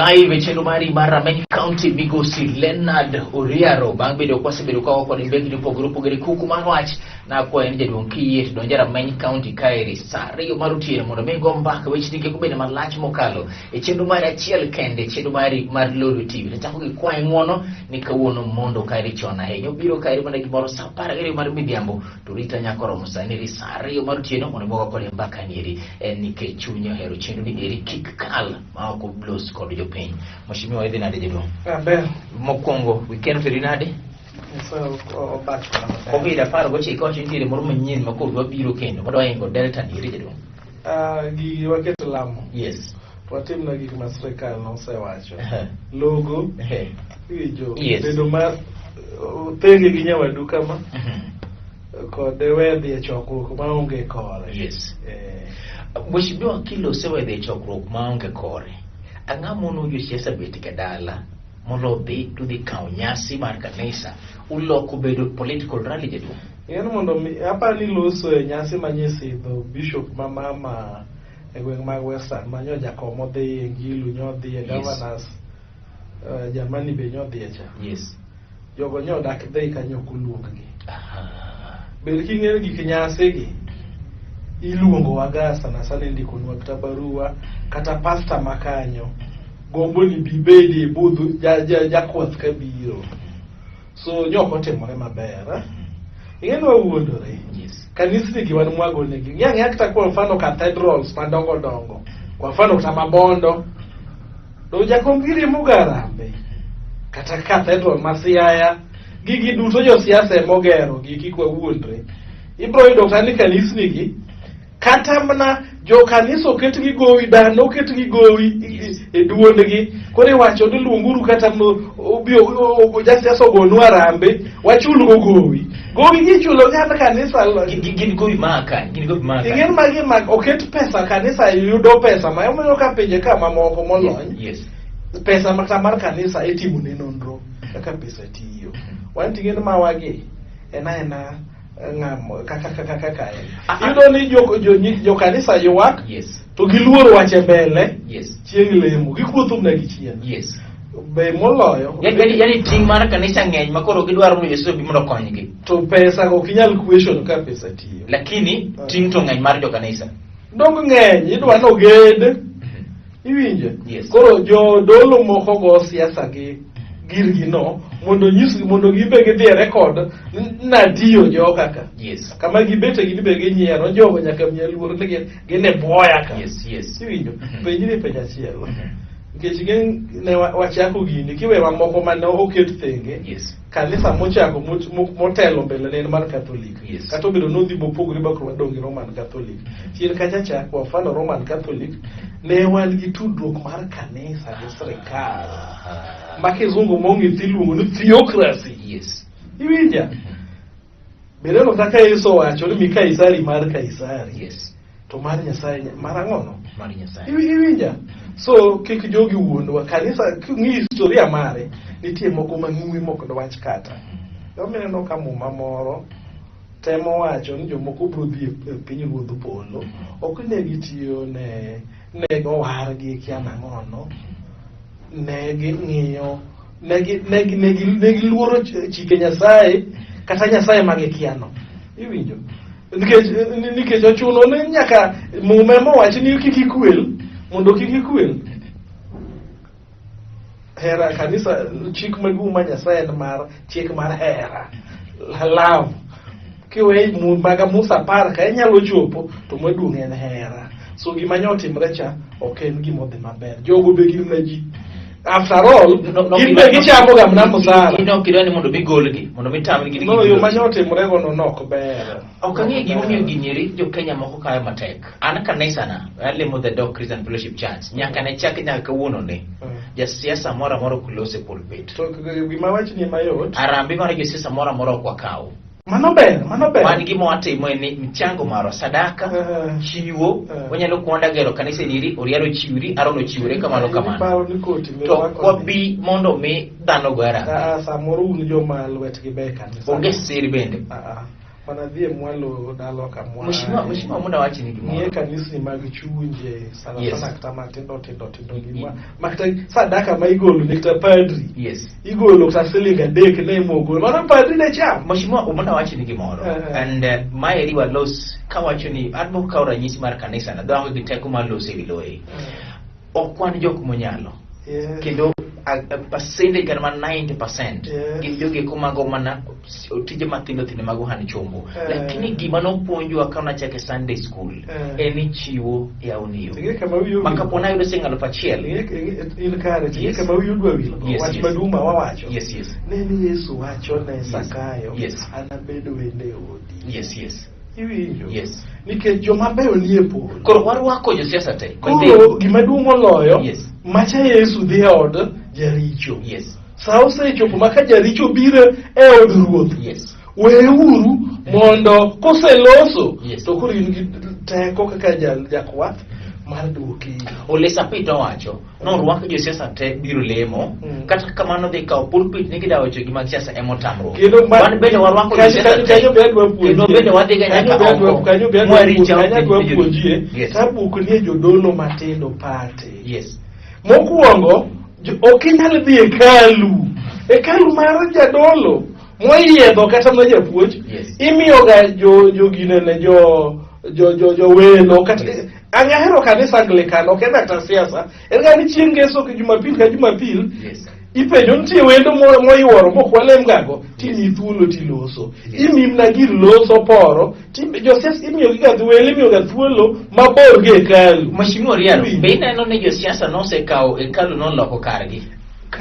live chenro mari mar Rameny County migosi Leonard Oriaro bang bedo kwasebedo ka oko mbegi dipogore kuku manwach na kwa en jaduong kiyie to donja Rameny County kaeri sari marutiere mondo mego mbaka weche nike kubene malach mokalo e chenro mari achiel kende chenro mari mar Lolo TV ne chako gi kwae nguono ni kawuono mondo kaeri chona henyo biro kaeri mana gimoro sa para gere mar midhiambo to rita nyakoro musani sari marutiere mondo mego kode mbaka nieri en nike chunyo hero chenro ni eri kik kal ma oko blos kod jopiny mheshimiwa idhi nade jedong mokwongo weekend feri nade Covid aparo goche ikochi nitiere moro manyien ma kod wabiro kendo mondo waingo Delta nieri jedong gi waketo lamo yes watimna gik ma sirikal nosewacho logo ijo Yes. bedo mar thenge gi nyawadu kama kod wedhi e chokruok maonge kore yes mheshimiwa kilo sewedhi e chokruok maonge kore ang'amono josiasa bet ka dala mondo dhi to dhi kawo nyasi mar kanisa uloko bedo political rally jedong en mondo apani loso e nyasi manyisidho bishop ma mama e gweng' mag Western manyo jakom odhi e Ngilu nyodhi e governors Germany be nyodhi e cha yes jogo nyodak dhi kanyo kuluonggi ber king'eyo gik nyasi gi iluongo waga sana sana indikonwa kata barua kata pasta makanyo gombo ni bibedi budhu jakwath kabiro so nyoko timore maber ing'eno wawuondore yes kanisni gi wan mwago negi ng'e kata kwa mfano cathedrals madongo dongo kwa mfano kata Mabondo do jakombiri mugarambe kata cathedral masiaya gigi duto jo siasa emogero gigi kwa wuondre ibro yudo tani kanisni gi kata mana jo kaniso ket gi gowi dano ket gi gowi e duondgi kore wacho ni luonguru kata obio jasiasa ogonu arambe wachulgo gowi gi chulo kata kanisa gin gowi maka ing'en magi mag oket pesa kanisa yudo pesa ma omiyo ka pinje kama moko molony yes pesa mar kanisa itimo ne nonro kaka pesa tiyo wan ting'en mawagi ena ng'amo kaka yudo ni jo kanisa ywak yes to giluoro wache mbele yes chieng' lemo gikuothum na gichien yes be moloyo yani ting mar kanisa ng'eny makoro gidwaro mondo Yesu bi mondo konygi to pesa ok inyal question ka pesa tiyo lakini ting to ng'eny mar jo kanisa dong ng'eny idwa no ged iwinje Yes. koro jo dolo moko go siasa gi girgi no mondo gibe gidhi e record na tiyo jo kaka yes kama gibete gibe ginyiero jogo nyaka mnyaluor ni gine boya ka yes iwinjo penjni penja achiel nikech ne wachako gini kiwe mamoko mane oket thenge yes kanisa mochako motelo mbele ne mar Catholic Yes. kata obedo nodhi mopogore bakro wadongi Roman Catholic chien kacha chako kwa mfano Roman Catholic ne wan gi tudruok mar kanisa gi sirikal makizungu mongi tiluongo ni theocracy yes iwinja bedeno kaka Yesu wacho ni Mikaisari mar Kaisari yes to mar Nyasaye mar ang'ono mar Nyasaye iwinja so kik jogi wuondwa kanisa ng'i historia mare nitie moko mang'we moko do wach kata omineno ka muma moro temo wacho ni jomoko bro dhi e piny ruodh polo ok ne gitiyo ne owargi kia nang'ono ne ging'iyo ne giluoro chike Nyasaye kata Nyasaye magikiano iwinjo nikech ochuno ni nyaka mume mowachi ni kik ikwel mondo kik ikwel hera kanisa chik maduong' ma Nyasaye en mar chik mar hera love kiwe maga Musa par ka inyalo chopo to maduong' en hera so gima nyotimre cha ok en gima odhi maber jogo be gin na ji after all gin be gichamo ga mna musara ino kidani mondo bigolgi mondo mitamgi gini no yo manyotimre go no ok ber ok ang'e gima omiyo ginieri jo Kenya moko kayo matek an kanisa na alemo the Dog Christian Fellowship Church nyaka ne chak nyaka kawuono ne jasiasa moro amoro kulose pulpit to gima wach ni mayot arambi mar jasiasa moro amoro kwa kawo mano ber man gima watimo ni mchango maro sadaka chiwo wanyalo kuonda gero kanisa niri Oriaro chiwri Arono chiwre kamano to wabi mondo mi dhano gwara samoro un joma lwetgi be kanisa onge siri bende wanadhie mwalo dalo kamwa mheshimiwa muda wachi ni gimoro nie kanisi mag chunje sana Yes. sana kata matindo gimwa makta sadaka ma igolo ne kata padri yes igolo kata silinga dek ne mogolo mana padri ne cham mheshimiwa muda wachi ni gimoro and my riwa los kawacho ni admo ka ranyisi mar kanisa na dongo gi teko mar los e wiloe okwan jok monyalo yes. kendo a percentage kan man 90% Yes. gin joge kumago mana tije mathindo thindo mag ohan chombo lakini gima nopuonjwa ka nachake Sunday school en chiwo ya uniyo Tige kama wiyo makapona yudo sing 1,000 in kare tige Yes. kama wiyo dwa wil Yes, wach yes. maduma wawacho yes ne Yesu wacho ne Sakayo Yes. anabedo wende odi yes iwinjo yes nikech joma beyo nie polo koro warwako josiasa te koro gima duong' moloyo Yes. macha Yesu dhi e od jaricho yes sa osechopo maka jaricho biro e od ruoth yes weuru mondo koseloso Yes. to koro in gi teko kaka jakwath mar duoke Ole Sapito wacho norwako josiasa te biro lemo kata kamano dhi kawo pulpit ni gidawo cho gima siasa emotamro wan bende warwako josiasa te kanyo be adwa puonjie kendo bende wadhi ga nyaka oko kanyo be adwa puonjie Yes. tabu nie jodolo matindo pate yes mokuongo ok inyal dhi hekalu mar jadolo moyiedho kata ma japuonj Yes. imiyoga joginene jo welo kata angahero kanisa Anglikano ok en kata siasa en ga ni chieng' ngeso ki jumapil ka jumapil yes ipenjo nitie wendo moyuoro mokwalem gago timi thuolo tiloso imimna gir loso poro josiasa imiyogi ga thuolo imiyoga thuolo mabor gi hekalu mheshimiwa Riaro be ineno ni josiasa nosekawo hekalu noloko kargi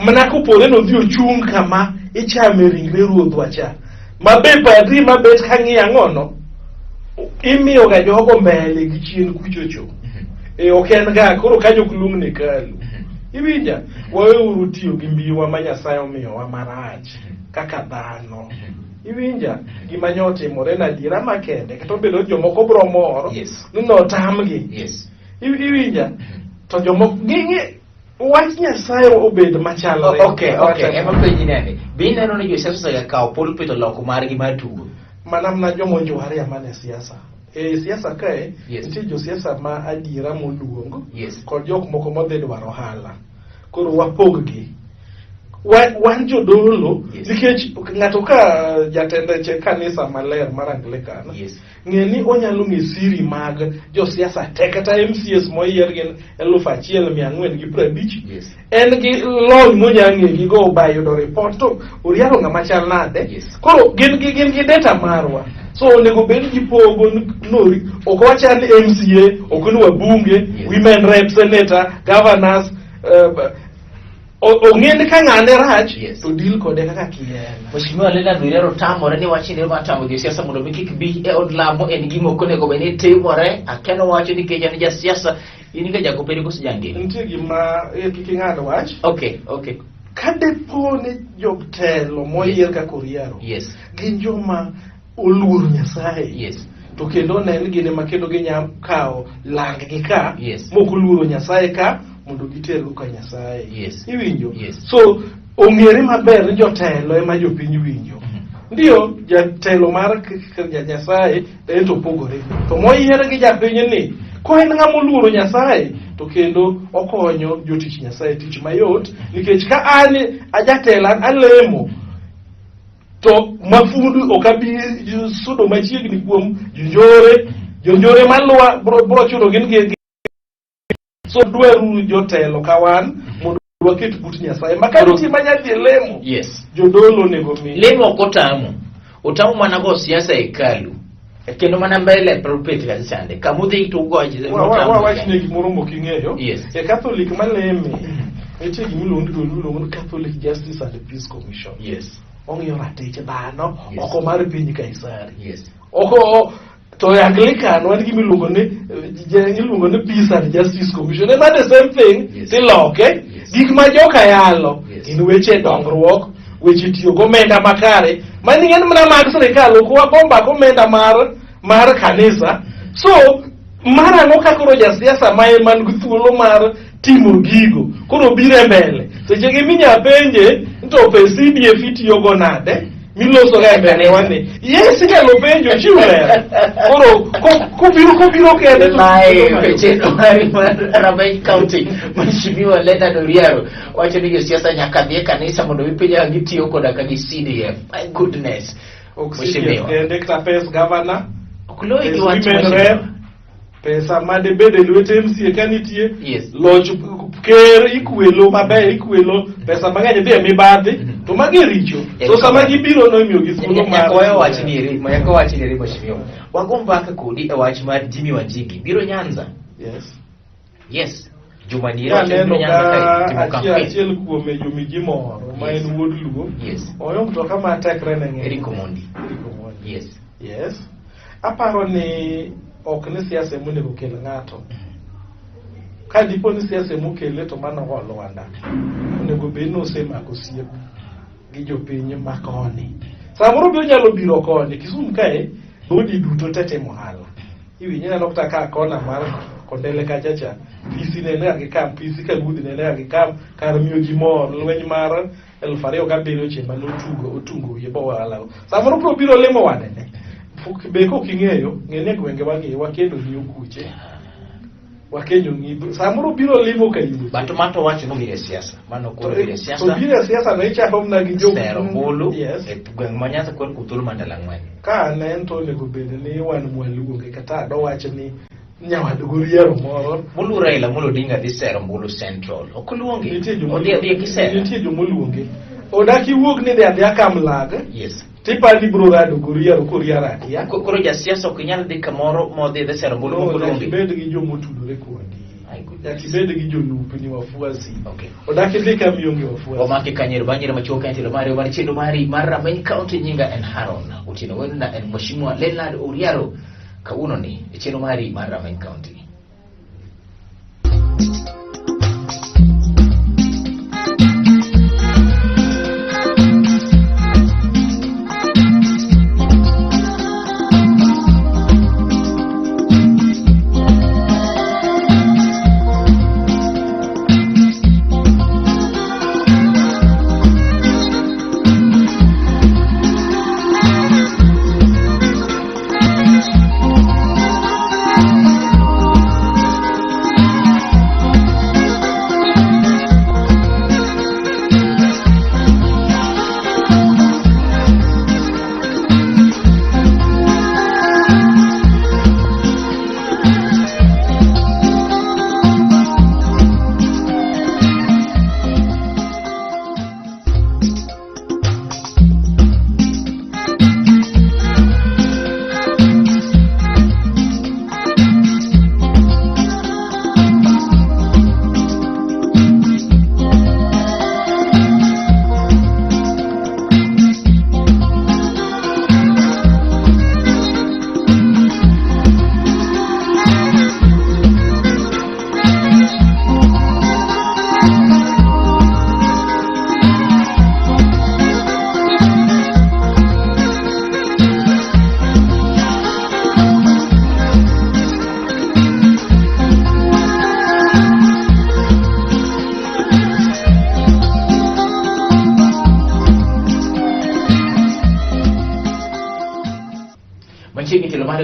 mana kopore no dhi ochung' kama ichame ringre ruodhwa cha mabe padri mabet kang'i ang'ono imiyoga jogo mbele gi chien kuchocho ok en ga koro kanyo ok luong ne kalu iwinja waweuru tiyo gi mbiwa ma Nyasaye omiyowa marach kaka dhano iwinja gima nyo otimore na adiera makende kata obedo jomoko bro moro Yes. ni notamgi yes iwinja to jomoko ging'e wach Nyasaye obed machalre okay ema penji nene be ineno ni josiasa osekawo pulpit oloko margi mar tugo mana mna jomonjware amane siasa siasa kae Yes. nitie josiasa ma adiera moluong Yes. kod jok moko modhi dwaro hala koro wapog gi wan jodolo Yes. nikech ng'ato ka jatend kanisa maler mar Anglikana Yes. ng'e ni onyalo ng'e siri mag josiasa te kata MCS moyier gin 1450 Yes. en gi lony monyang'e gigo ba yudo report to Oriaro ng'ama chal nade Yes. koro gin gi data marwa so onego bed gi pogo nori ok wachal MCA ok ni wabunge Yes. women rep senator governors ong'e ka ng'ane rach Yes. to deal kode kaka kien mheshimiwa Leonard Riaro tamore ni wachni matamo josiasa mondo mi kik bi e od lamo en gima ok onego bed ni timore akeno wacho ni keja ni jasiasa in ga jago pere koso jangi nitie gima kik ing'ad wach okay ka depo ni jotelo moyier kaka Oriaro yes gin joma oluoro Nyasaye yes to kendo ne en gine ma kendo ginya kawo lang gi ka Yes. mok oluoro Nyasaye ka mondo gitergo ka Nyasaye Yes. iwinjo Yes. so ong'ere maber ni jotelo ema jopiny winjo ndio jatelo mar Nyasaye en to pogore to moyier gi japiny ni ko en ng'ama oluoro Nyasaye to kendo okonyo jotich Nyasaye tich mayot nikech ka an ajatelo alemo to mafundu okabi sudo machiegni kuom jonjore malwa bro chuno gin so dwaru jotelo kawan mondo waket but Nyasaye makati manyadhi lemo yes jodolo nego mi lemo kotamu utamu mana go siasa hekalu kendo mana mbele pulpit ga chande kamudhi to goje wach ne gimoro moking'eyo Yes. Catholic maleme nitie gimiluongo ni Catholic Justice and Peace Commission yes ong'iyo ratich dhano Yes. oko mar piny Kaisari yes oko to Anglican wan gimiluongo ni Peace and Justice Commission and the same thing Yes. tiloke Yes. gik ma joka yalo Yes. gin weche dongruok weche tiyo gomenda makare maning'en mana mag sirikal ok wagomba gomenda mar kanisa so marang'o ka koro jasiasa ma eman gi thuolo mar timo gigo koro bire mbele seche gi minya penje to pes CDF itiyogo nade miloso ga mbele wani yes nyalo penjo chiure koro kubiro kende to Rameny County Mheshimiwa Leonard Oriaro wacho ni josiasa nyaka dhi e kanisa mondo gipenja gitiyo koda ka gi CDF. My goodness. Mheshimiwa kende pes governor Kloe gi wach pesa made bede lwete MCA kanitie yes. Loch ker ikwelo maber ikwelo pesa mang'eny dhi mibadhi to magi richo so sama gibiro no imiyo gi thuolo mar wach ni eri Mheshimiwa wagomba ka kodi e wach mar Jimmy Wanjigi biro Nyanza. Yes juma ni ero biro Nyanza kai timo achiel kuom jomiji moro ma en wuod Luo oyo mtoka ma tekre ne ng'eny Eric Omondi yes aparo ni ok ni siasa monego kel ng'ato ka dipo ni siasa mokele to mano holo wanda onego bed no semako siep gi jopiny makoni samoro bi onyalo biro koni Kisumu kae bodi duto tete mohala iwinyo na nokta ka kona mar Kondele kachacha pisi nene gi kam pisi ka gudi nene gi kam kar miyo gi mor lweny mar 2007 chemba no otungo ye bawala samoro pro biro lemo wadene beko king'eyo ng'ene gwenge wakendo ni okuche wakenyo ngido samoro biro limo kayudo bato mato wacho no bire siasa mano ko bire siasa to bire siasa no icha homna gi jogo Sero Mbulu e gweng Manyanza kod kutul mandala ng'wen ka ne to nego bed ni wan mwaluonge kata do wacho ni nyawad Oriaro moro Mulu Raila Molo Odinga dhi Sero Mbulu Central okuluonge odhi kisera nitie jomoluonge odaki wuog ni dhi kamlag yes tipani bro rado Oriaro atia koro ja siasa ok nyal dhi kamoro modhi dhi Sero Mbulu okuluonge bed gi jomotudore kodi bed gi jolupni wafuasi odaki dhi kamionge wafuasi omake Kanyero Banyere machoka ntilo mari mar chendo mari mar Rameny County nyinga en Haron utino wena en Mheshimiwa Leonard Oriaro kauno ni chendo mari mar Rameny County.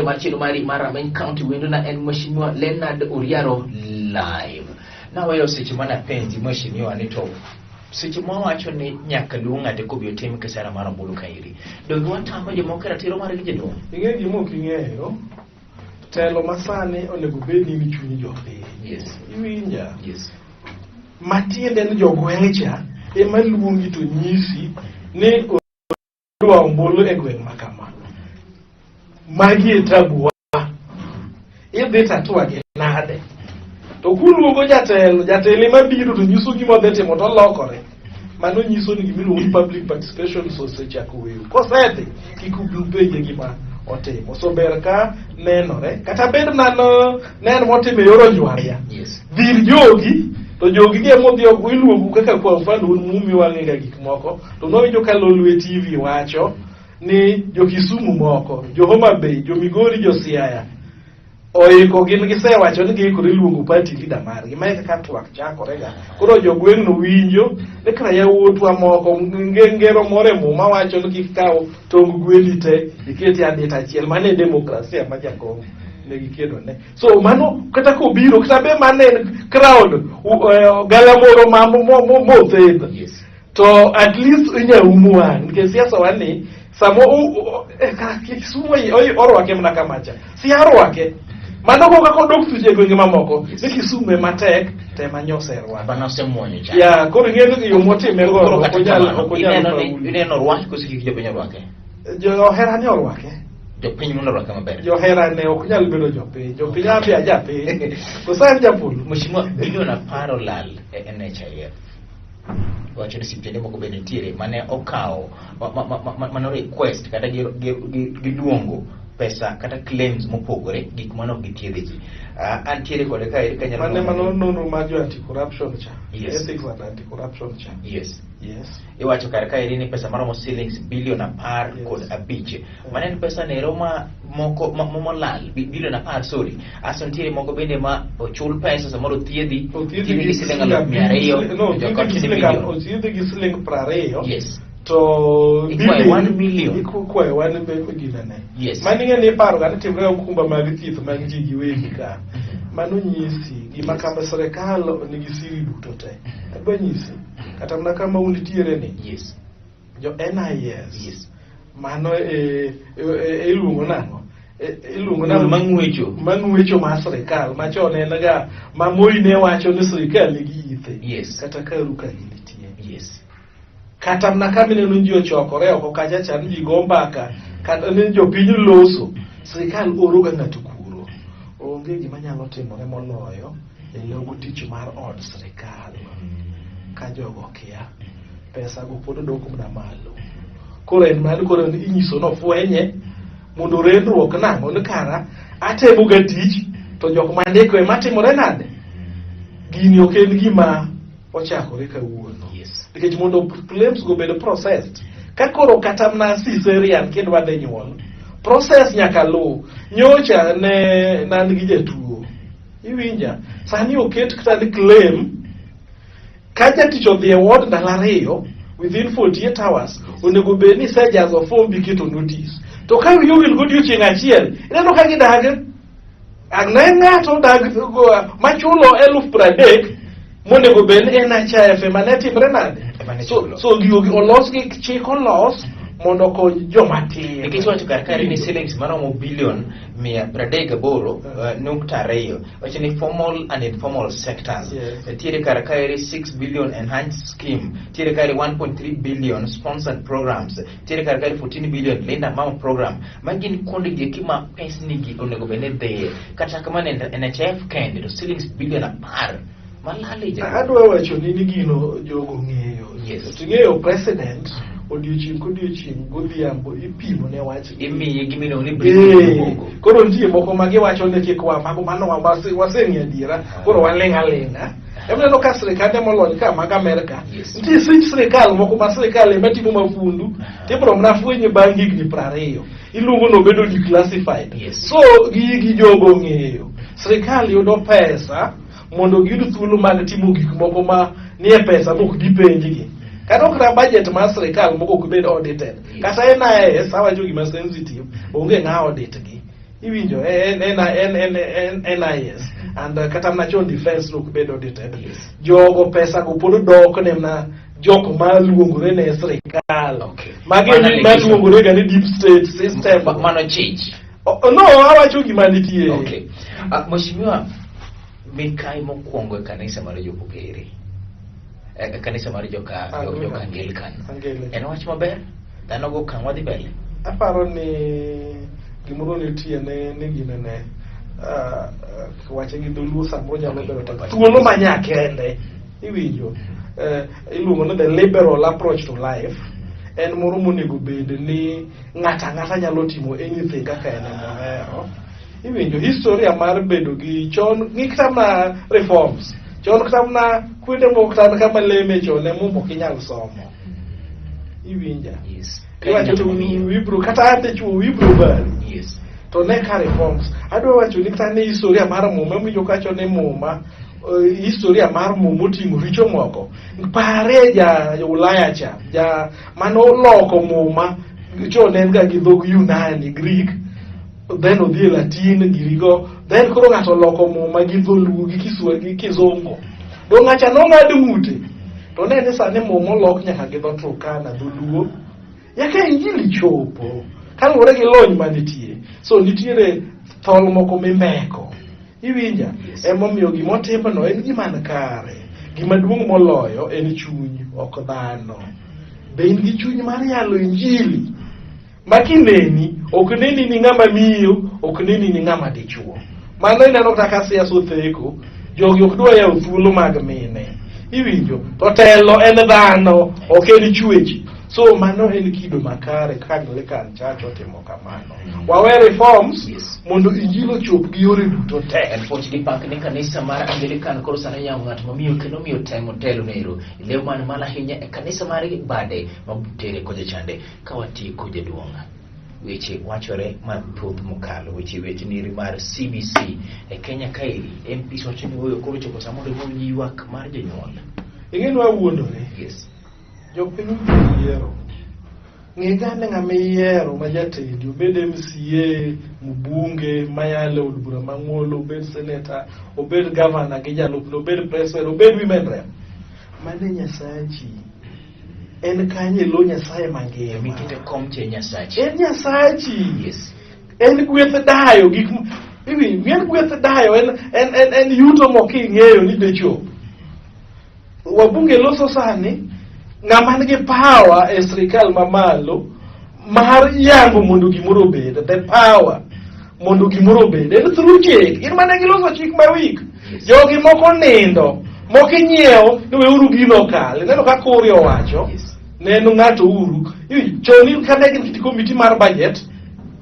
Machielo mari mar Rameny County wendo na en Mheshimiwa Leonard Oriaro live. Na wayo seche mana penzi Mheshimiwa ni to seche mwa wacho ni nyaka luonga de ko biotim kesara mar Mbulu kairi. Dongo watamo jomokera tiro mar gijedo. Ing'e gimo king'eyo telo masane onego bed ni chunyi jopiny. Yes. Iwinja. Yes. Matiende ni jogwecha ema luongi to nyisi ni odwa Mbulu e gweng' makama. Magi etabuwa idhi tatua gi nade to kuluongo jatelo mabiro to nyiso gima dhi timo to lokore mano nyiso ni gimiluongo ni public participation osechako weyo kosedhi kik upenje gima otimo so ber ka nenore kata bed nano nen motimo e yor ojwaria dhir jogi to jogi ge modhi iluongo kaka kwa mfano mumi wang'ega gik moko to nowinjo ka Lolwe TV wacho ni jo Kisumu moko, jo Homa Bay, jo Migori, jo Siaya oiko gin gisewacho ni giikore luongo party leader margi mae kaka twak chakorega. Koro jogweng' no winjo ni kara yawuotwa moko ngero moro e muma wacho ni kik kaw tong gwendi te iketi adit achiel. Mano e demokrasia ma jakom ne gikedo ne. So mano kata kobiro kata be mane crowd galamoro mothedho. Yes. To at least inyaumu wang' nikech siasa wani samo Kisumu orwake mana kamacha. Si arwake. Mano ko kako dok tuje gwenge mamoko. Ni Kisumu ema tek tema nyoserwa. Bana osemuonyo cha. Ya, koro ng'eyo ni yo motime go okonyal. Ineno rwake koso kik jopiny orwake? Johera ne orwake. Jopiny mondo orwake maber. Johera ne ok nyal bedo jopiny. Jopiny ambi ajapiny. Kosan japul. Mheshimiwa, bilion 10 olal e NHIF. Wacho ni siptende moko bende nitiere mane okawo mano request kata giduongo pesa kata claims mopogore gik mano githiedhe ji. Antiere kode ka eri kanyalo mano nonro mar jo anti corruption cha. Yes. Ethics and anti corruption cha. Yes. Yes. Iwacho kar ka eri ni pesa maromo shillings bilion 10 kod abich. Mane en pesa ne roma moko molal bilion 10 sorry. Aso nitiere moko bende ma ochul pesa samoro thiedhi gi siling 200. No, thiedhi gi siling 20. Yes. To ikwayo 1 million. Ikwayo 1 million. Yes. Mani ng'eni paro ka timre okumba mag thieth mag ji giwegi ka. Mano nyisi gima kama serikal nigi siri duto te. Eba nyisi kata mana kama unitiere ni. Yes. Jo NIS. Yes. Mano iluongo nang'o? Iluongo nang'o? Mang'wecho mar serikal machon en ga mamoi ne wacho ni serikal nigi ithe. Yes. Kata karu ka nitie. Yes. Kata mana kama neno ji ochokore oko kacha chan ji go mbaka kata ne jopiny loso serikal oro ga ng'ato kuro. Onge gima nyalo timore moloyo e logo tich mar od serikal ka jogo kia pesa go pod dok mana malo. Koro en malo koro inyiso no fwenye mondo rendruok nang'o ni kara atemo ga tich to jok mandiko ema timore nade. Gini ok en gima ochakore kawuono. Nikech mondo claims go bedo processed. Ka koro kata mana cesarean kendo wadhi nyuol. Process nyaka lu. Nyocha ne nan gi jatuo. Iwinja. Sani oket kata ni claim ka jatich odhi e ward ndalo 2 within 48 hours onego bed ni sejazo form biketo notice. To ka wiyo wil godiochieng' achiel ineno ka gidage agne ng'ato dag machulo 30,000 monego bed ni NHIF mane timre nade. So giogi olos gi chik olos mondo kony joma tin. Nikech wacho kar kari ni shillings maromo bilion 132.2. Wacho ni formal and informal sectors. Tiere kar kari 6 billion enhanced scheme. Tiere kari 1.3 billion sponsored programs. Tiere kar kari 14 billion Linda Mama program. Magin konde gi kima pesni gi onego bed ni dhe. Kata kamane NHIF kende to shillings bilion 10. Adwa wacho ni gino jogo ng'eyo. Yes. Ting'eyo president odiochieng' kodiochieng' godhiambo ipimo ne wach imiye gimino ni briefing. Koro nitie moko ma giwacho ni kik mago mano waseng'e adiera koro waling' aling'a. Emneno ka sirikande molony ka mag Amerika nitie sirikal moko ma sirikal ema timo mafundu tibro mana fwenye bang' higni 20 iluongo no bedo declassified. So gi jogo ng'eyo sirikal yudo pesa mondo giyud thuolo mag timo gik moko ma nie pesa mok dipenjgi. Kata okra budget mar sirikal moko ok bed audited. Kata NIS awacho gima sensitive onge ng'a audit gi. Iwinjo NIS and kata national defense ok bed audited. Jogo pesa go pod dok ne na jok ma luongore ne sirikal. Magi ma luongore ga ni deep state system mano chich. No awacho gima nitie. Okay. Mheshimiwa Mikai mokwongo e kanisa mar Jopokere. Kanisa mar joka Anglican. En wach maber? Dhano go kan wadhi mbele. Aparo ni gimoro nitie ne gine ne wache gi dholuo samoro nyalo bedo thuolo manyakende. Iwinjo. Iluongo ni the liberal approach to life. En moro monego bed ni ng'ata nyalo timo anything kaka en mohero. Iwinjo historia mar bedo gi chon ng'ikta reforms chon kata na kuonde moko kama leme chon ne mumbo kinyal somo. Iwinja. Yes. Iwacho to wibro kata ate chuo wibro bari. Yes. to ne ka reforms adwa wacho ni kata ne historia mar muma miyo kacho ne muma historia mar muma oting'o richo moko pare ja Ulaya cha ja mano loko muma chon en ga gi dhog Yunani Greek then odhi Latin girigo then koro ng'ato loko muma gi dholuo gi Kiswahili gi Kizungu do ng'acha no ng'ad ng'ute to ne sani muma lok nyaka gi dho Turkana dholuo yaka Injili chopo kaluwore gi lony manitie so nitiere thol moko mimeko iwinja emomiyo gimotimno en gima kare gima duong' moloyo en chuny ok dhano be in gi chuny mar yalo Injili makineni ok neni ni ng'ama miyo ok neni ni ng'ama dichuo mano ineno kaka siasa otheko jogi ok dwa yawo thuolo mag mine iwinjo to telo en dhano ok en chwechi so mano en kido makare kaka Anglican Church otimo kamano wawe reforms mondo Injili ochop gi yore duto te unfortunately pak ni kanisa mar Anglican koro sana yango ng'at mamiyo kendo miyo temo telo nero leo man mala hinya e kanisa mar bade mabutere koje chande kawati koje duonga weche wachore mathoth mokalo weche niri mar CBC e Kenya kairi MPs wacho ni oyo koro chopo samoro mo ywak mar jonyuol ing'e wawuondore yes jopiny yiero ng'e gane ng'ama yiero ma jatend obed MCA mbunge mayalo od bura mang'olo obed senator obed governor gi jalupno obed president obed women rep mane Nyasachi en kanye lo Nyasaye mangima mikite komche Nyasachi en Nyasachi yes en gweth dayo gik iwi mien gweth dayo en yuto moking'eyo ni decho wabunge loso sani ng'ama nigi power e sirikal mamalo mar yango mondo gimoro obed the power mondo gimoro obed en through chik in mane giloso chik ma week jogi moko nindo moko inyiewo ni weuru gino kal neno ka kori owacho neno ng'ato uru choni kane gin kiti komiti mar budget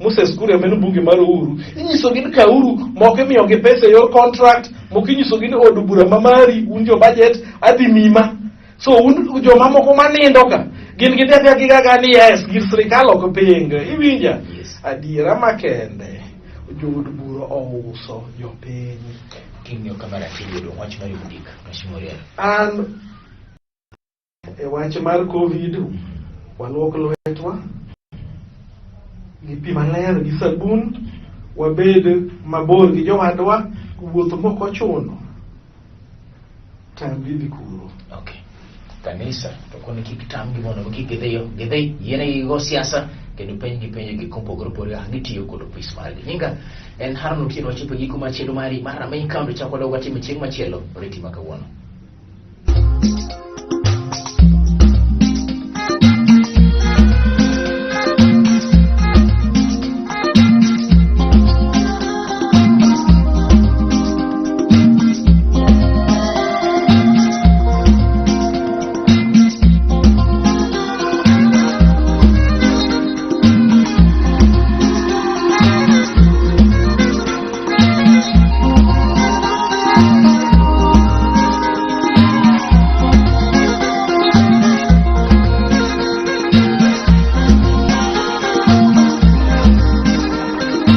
Moses Kuria meno bunge mar uru inyiso gin ka uru moko imiyo gi pesa e yor contract moko inyiso gin od bura mamari un jo budget adhi mima so un joma moko manindo ka gin gidebia gigaga ni yes gir sirikal ok pinge iwinja adiera makende jood bura ouso jopiny kinyo kamera kidogo wach mar yudik mashimoriel an e wach mar covid waluok lwetwa gi pi maler gi sabun wabed mabor gi jowadwa wuotho moko chuno tambi dhi kuro okay kanisa to koni kikitam gi mondo kikidhiyo gidhi yene go siasa kendo penjo gi kompogoro pore gitiyo kod ofis mar nyinga en Harun Otieno wachipo giko machielo mari mara main county chako dawa timu chieng machielo reti makawuono